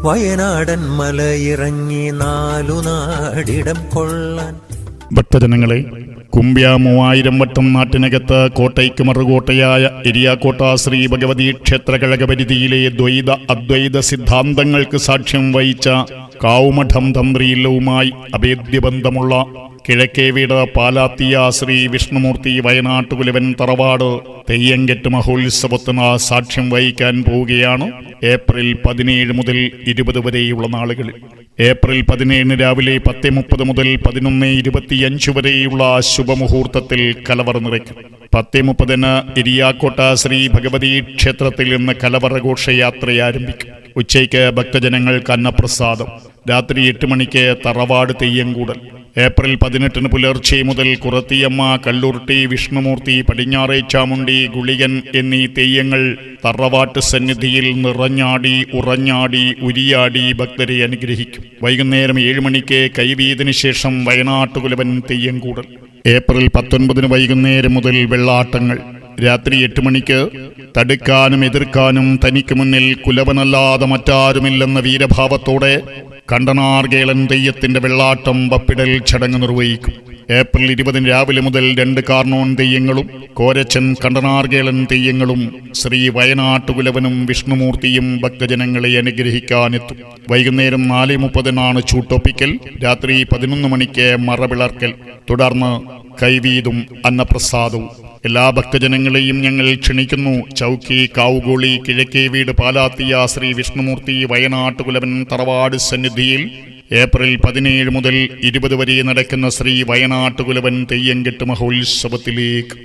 വയനാടൻ മലയിറങ്ങി നാലുനാടിടം കൊള്ളാൻ. ഭക്തജനങ്ങളെ, കുമ്പ്യ 3000 വട്ടം നാട്ടിനകത്ത് കോട്ടയ്ക്ക് മറുകോട്ടയായ എരിയാക്കോട്ട ശ്രീ ഭഗവതി ക്ഷേത്രകഴക പരിധിയിലെ ദ്വൈത അദ്വൈത സിദ്ധാന്തങ്ങൾക്ക് സാക്ഷ്യം വഹിച്ച കാവുമഠം തന്ത്രിയില്ലവുമായി അഭേദ്യബന്ധമുള്ള കിഴക്കേ വീട് പാലാത്തിയ ശ്രീ വിഷ്ണുമൂർത്തി വയനാട്ടുകുലവൻ തറവാട് തെയ്യങ്കെട്ട് മഹോത്സവത്തിന് സാക്ഷ്യം വഹിക്കാൻ പോവുകയാണ് ഏപ്രിൽ 17 മുതൽ 20 വരെയുള്ള നാളുകളിൽ. ഏപ്രിൽ 17 രാവിലെ 10:30 മുതൽ 11:25 വരെയുള്ള ശുഭമുഹൂർത്തത്തിൽ കലവറ നിറയ്ക്കും. 10:30 എരിയാക്കോട്ട ശ്രീ ഭഗവതി ക്ഷേത്രത്തിൽ നിന്ന് കലവറ ഘോഷയാത്ര ആരംഭിക്കും. ഉച്ചയ്ക്ക് ഭക്തജനങ്ങൾക്ക് അന്നപ്രസാദം. രാത്രി 8 മണിക്ക് തറവാട് തെയ്യംകൂടൽ. ഏപ്രിൽ 18 പുലർച്ചെ മുതൽ കുറത്തിയമ്മ, കല്ലുർട്ടി, വിഷ്ണുമൂർത്തി, പടിഞ്ഞാറേ ചാമുണ്ടി, ഗുളികൻ എന്നീ തെയ്യങ്ങൾ തറവാട്ട് സന്നിധിയിൽ നിറഞ്ഞാടി ഉറഞ്ഞാടി ഉരിയാടി ഭക്തരെ അനുഗ്രഹിക്കും. വൈകുന്നേരം 7 മണിക്ക് കൈവീതിന് ശേഷം വയനാട്ടുകുലവൻ തെയ്യംകൂടൽ. ഏപ്രിൽ 19 വൈകുന്നേരം മുതൽ വെള്ളാട്ടങ്ങൾ. രാത്രി 8 മണിക്ക് തടുക്കാനും എതിർക്കാനും തനിക്ക് മുന്നിൽ കുലവനല്ലാതെ മറ്റാരുമില്ലെന്ന വീരഭാവത്തോടെ കണ്ടനാർകേളൻ തെയ്യത്തിന്റെ വെള്ളാട്ടം വപ്പിടൽ ചടങ്ങ് നിർവഹിക്കും. ഏപ്രിൽ 20 രാവിലെ മുതൽ 2 കാർണോൻ തെയ്യങ്ങളും കോരച്ചൻ കണ്ടനാർകേളൻ തെയ്യങ്ങളും ശ്രീ വയനാട്ടുകുലവനും വിഷ്ണുമൂർത്തിയും ഭക്തജനങ്ങളെ അനുഗ്രഹിക്കാനെത്തും. വൈകുന്നേരം 4:30 ചൂട്ടൊപ്പിക്കൽ. രാത്രി 11 മണിക്ക് മറവിളർക്കൽ. തുടർന്ന് കൈവീതും അന്നപ്രസാദവും. എല്ലാ ഭക്തജനങ്ങളെയും ഞങ്ങൾ ക്ഷണിക്കുന്നു. ചൗക്കി, കാവുകോളി, കിഴക്കേ വീട് പാലാത്തിയ ശ്രീ വിഷ്ണുമൂർത്തി വയനാട്ടുകുലവൻ തറവാട് സന്നിധിയിൽ ഏപ്രിൽ 17 മുതൽ 20 വരെ നടക്കുന്ന ശ്രീ വയനാട്ടുകുലവൻ തെയ്യങ്കെട്ട് മഹോത്സവത്തിലേക്ക്.